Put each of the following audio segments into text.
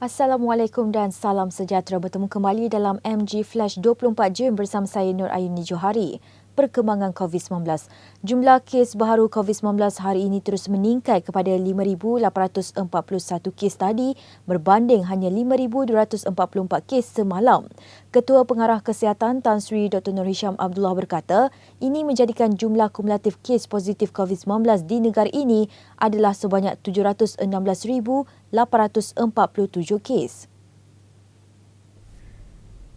Assalamualaikum dan salam sejahtera. Bertemu kembali dalam MG Flash 24 Jam bersama saya Nur Ayuni Johari. Perkembangan COVID-19. Jumlah kes baharu COVID-19 hari ini terus meningkat kepada 5,841 kes tadi berbanding hanya 5,244 kes semalam. Ketua Pengarah Kesihatan Tan Sri Dr. Nur Hisham Abdullah berkata, ini menjadikan jumlah kumulatif kes positif COVID-19 di negara ini adalah sebanyak 716,847 kes.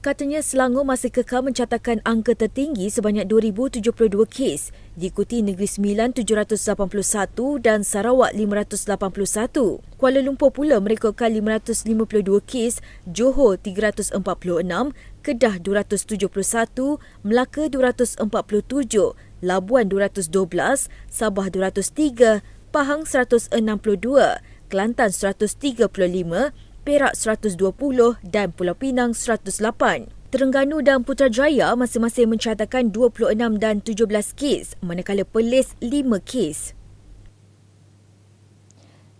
Katanya Selangor masih kekal mencatatkan angka tertinggi sebanyak 2,072 kes, diikuti Negeri Sembilan 781 dan Sarawak 581. Kuala Lumpur pula merekodkan 552 kes, Johor 346, Kedah 271, Melaka 247, Labuan 212, Sabah 203, Pahang 162, Kelantan 135, Perak 120 dan Pulau Pinang 108. Terengganu dan Putrajaya masing-masing mencatatkan 26 dan 17 kes, manakala Perlis 5 kes.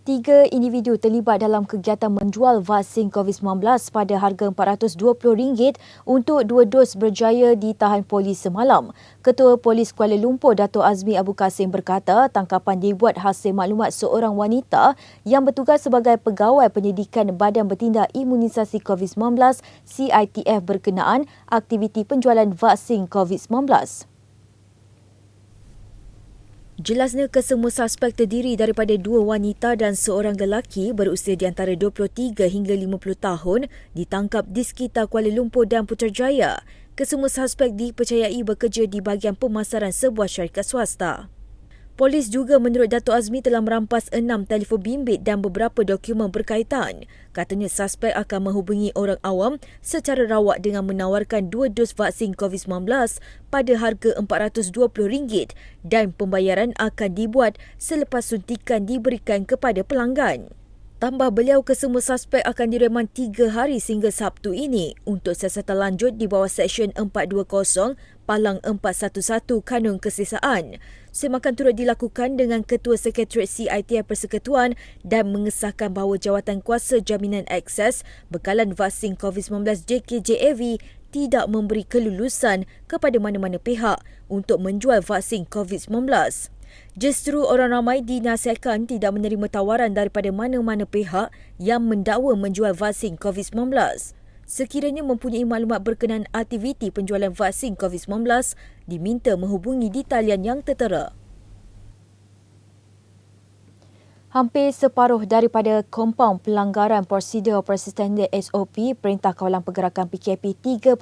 3 individu terlibat dalam kegiatan menjual vaksin COVID-19 pada harga RM420 untuk 2 dos berjaya ditahan polis semalam. Ketua Polis Kuala Lumpur Dato' Azmi Abu Kasim berkata tangkapan dibuat hasil maklumat seorang wanita yang bertugas sebagai pegawai penyidikan Badan Bertindak Imunisasi COVID-19 CITF berkenaan aktiviti penjualan vaksin COVID-19. Jelasnya kesemua suspek terdiri daripada 2 wanita dan seorang lelaki berusia di antara 23 hingga 50 tahun ditangkap di sekitar Kuala Lumpur dan Putrajaya. Kesemua suspek dipercayai bekerja di bahagian pemasaran sebuah syarikat swasta. Polis juga menurut Dato' Azmi telah merampas 6 telefon bimbit dan beberapa dokumen berkaitan. Katanya suspek akan menghubungi orang awam secara rawak dengan menawarkan 2 dos vaksin COVID-19 pada harga RM420 dan pembayaran akan dibuat selepas suntikan diberikan kepada pelanggan. Tambah beliau, kesemua suspek akan direman 3 hari sehingga Sabtu ini untuk siasatan lanjut di bawah Seksyen 420 Palang 411 Kanun Kesesaan. Semakan turut dilakukan dengan Ketua Sekretariat CITF Persekutuan dan mengesahkan bahawa Jawatan Kuasa Jaminan Akses Bekalan Vaksin COVID-19 JKJAV tidak memberi kelulusan kepada mana-mana pihak untuk menjual vaksin COVID-19. Justru orang ramai dinasihatkan tidak menerima tawaran daripada mana-mana pihak yang mendakwa menjual vaksin COVID-19. Sekiranya mempunyai maklumat berkenaan aktiviti penjualan vaksin COVID-19, diminta menghubungi di talian yang tertera. Hampir separuh daripada kompaun pelanggaran prosedur operasi standard SOP Perintah Kawalan Pergerakan PKP 3.0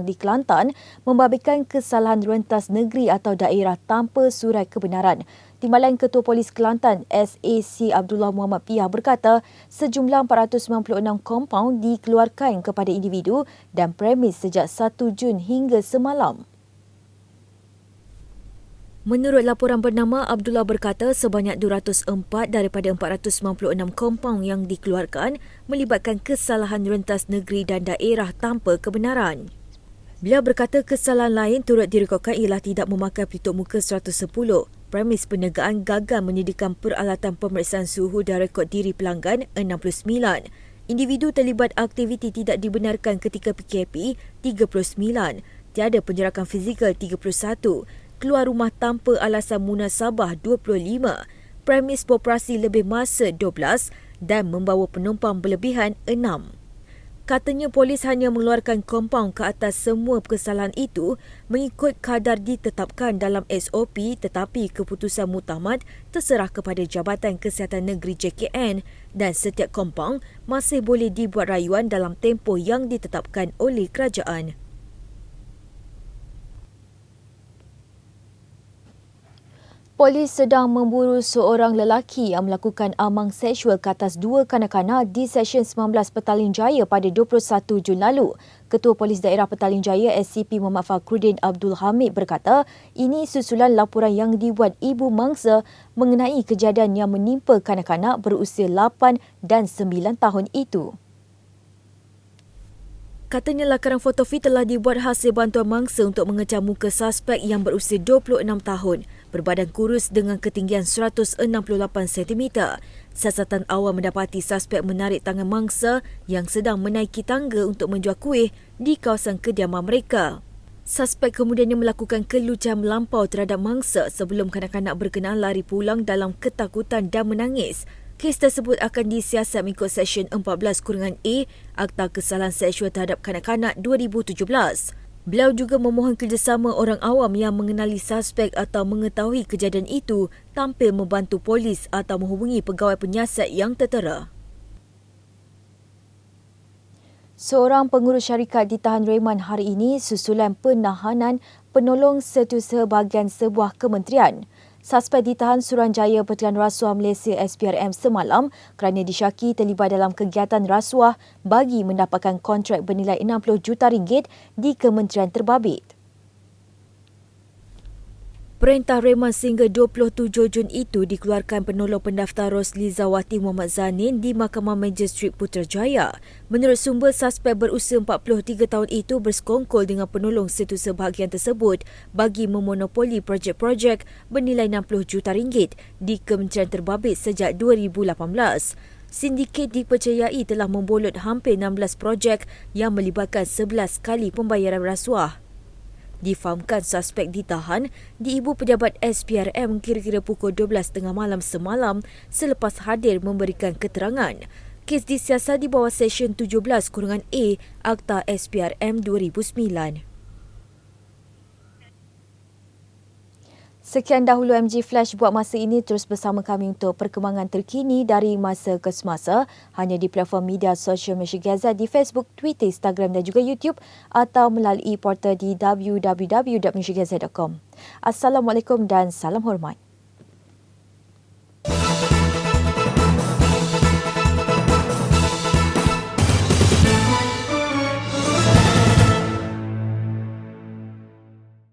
di Kelantan membabitkan kesalahan rentas negeri atau daerah tanpa surat kebenaran. Timbalan Ketua Polis Kelantan SAC Abdullah Muhammad Piah berkata sejumlah 496 kompaun dikeluarkan kepada individu dan premis sejak 1 Jun hingga semalam. Menurut laporan bernama, Abdullah berkata sebanyak 204 daripada 496 kompaun yang dikeluarkan melibatkan kesalahan rentas negeri dan daerah tanpa kebenaran. Beliau berkata kesalahan lain turut direkodkan ialah tidak memakai pelitup muka 110, premis perniagaan gagal menyediakan peralatan pemeriksaan suhu dan rekod diri pelanggan 69, individu terlibat aktiviti tidak dibenarkan ketika PKP 39, tiada penjarakan fizikal 31, keluar rumah tanpa alasan munasabah 25, premis beroperasi lebih masa 12 dan membawa penumpang berlebihan 6. Katanya polis hanya mengeluarkan kompaun ke atas semua kesalahan itu mengikut kadar ditetapkan dalam SOP tetapi keputusan muktamad terserah kepada Jabatan Kesihatan Negeri JKN dan setiap kompaun masih boleh dibuat rayuan dalam tempoh yang ditetapkan oleh kerajaan. Polis sedang memburu seorang lelaki yang melakukan amang seksual ke atas 2 kanak-kanak di Seksyen 19 Petaling Jaya pada 21 Jun lalu. Ketua Polis Daerah Petaling Jaya SCP Muhammad Fakhruddin Abdul Hamid berkata ini susulan laporan yang dibuat ibu mangsa mengenai kejadian yang menimpa kanak-kanak berusia 8 dan 9 tahun itu. Katanya lakaran fotografi telah dibuat hasil bantuan mangsa untuk mengecam muka suspek yang berusia 26 tahun. berbadan kurus dengan ketinggian 168 cm. Siasatan awal mendapati suspek menarik tangan mangsa yang sedang menaiki tangga untuk menjual kuih di kawasan kediaman mereka. Suspek kemudiannya melakukan kelucahan melampau terhadap mangsa sebelum kanak-kanak berkenaan lari pulang dalam ketakutan dan menangis. Kes tersebut akan disiasat mengikut Seksyen 14-A Akta Kesalahan Seksual Terhadap Kanak-kanak 2017. Beliau juga memohon kerjasama orang awam yang mengenali suspek atau mengetahui kejadian itu tampil membantu polis atau menghubungi pegawai penyiasat yang tertera. Seorang pengurus syarikat ditahan reman hari ini susulan penahanan penolong setiausaha bahagian sebuah kementerian. Suspek ditahan Suruhanjaya Pertukaran Rasuah Malaysia SPRM semalam kerana disyaki terlibat dalam kegiatan rasuah bagi mendapatkan kontrak bernilai RM60 juta di kementerian terbabit. Perintah reman sehingga 27 Jun itu dikeluarkan penolong pendaftar Rosli Zawati Muhammad Zanin di Mahkamah Magistrate Putrajaya. Menurut sumber, suspek berusia 43 tahun itu bersekongkol dengan penolong setiausaha bahagian tersebut bagi memonopoli projek-projek bernilai RM60 juta di kementerian terbabit sejak 2018. Sindiket dipercayai telah membolot hampir 16 projek yang melibatkan 11 kali pembayaran rasuah. Difahamkan suspek ditahan di Ibu Pejabat SPRM kira-kira pukul 12.30 malam semalam selepas hadir memberikan keterangan. Kes disiasat di bawah Seksyen 17-A Akta SPRM 2009. Sekian dahulu MG Flash buat masa ini. Terus bersama kami untuk perkembangan terkini dari masa ke semasa hanya di platform media sosial Malaysia Gazette di Facebook, Twitter, Instagram dan juga YouTube atau melalui portal di www.malaysiagazette.com. Assalamualaikum dan salam hormat.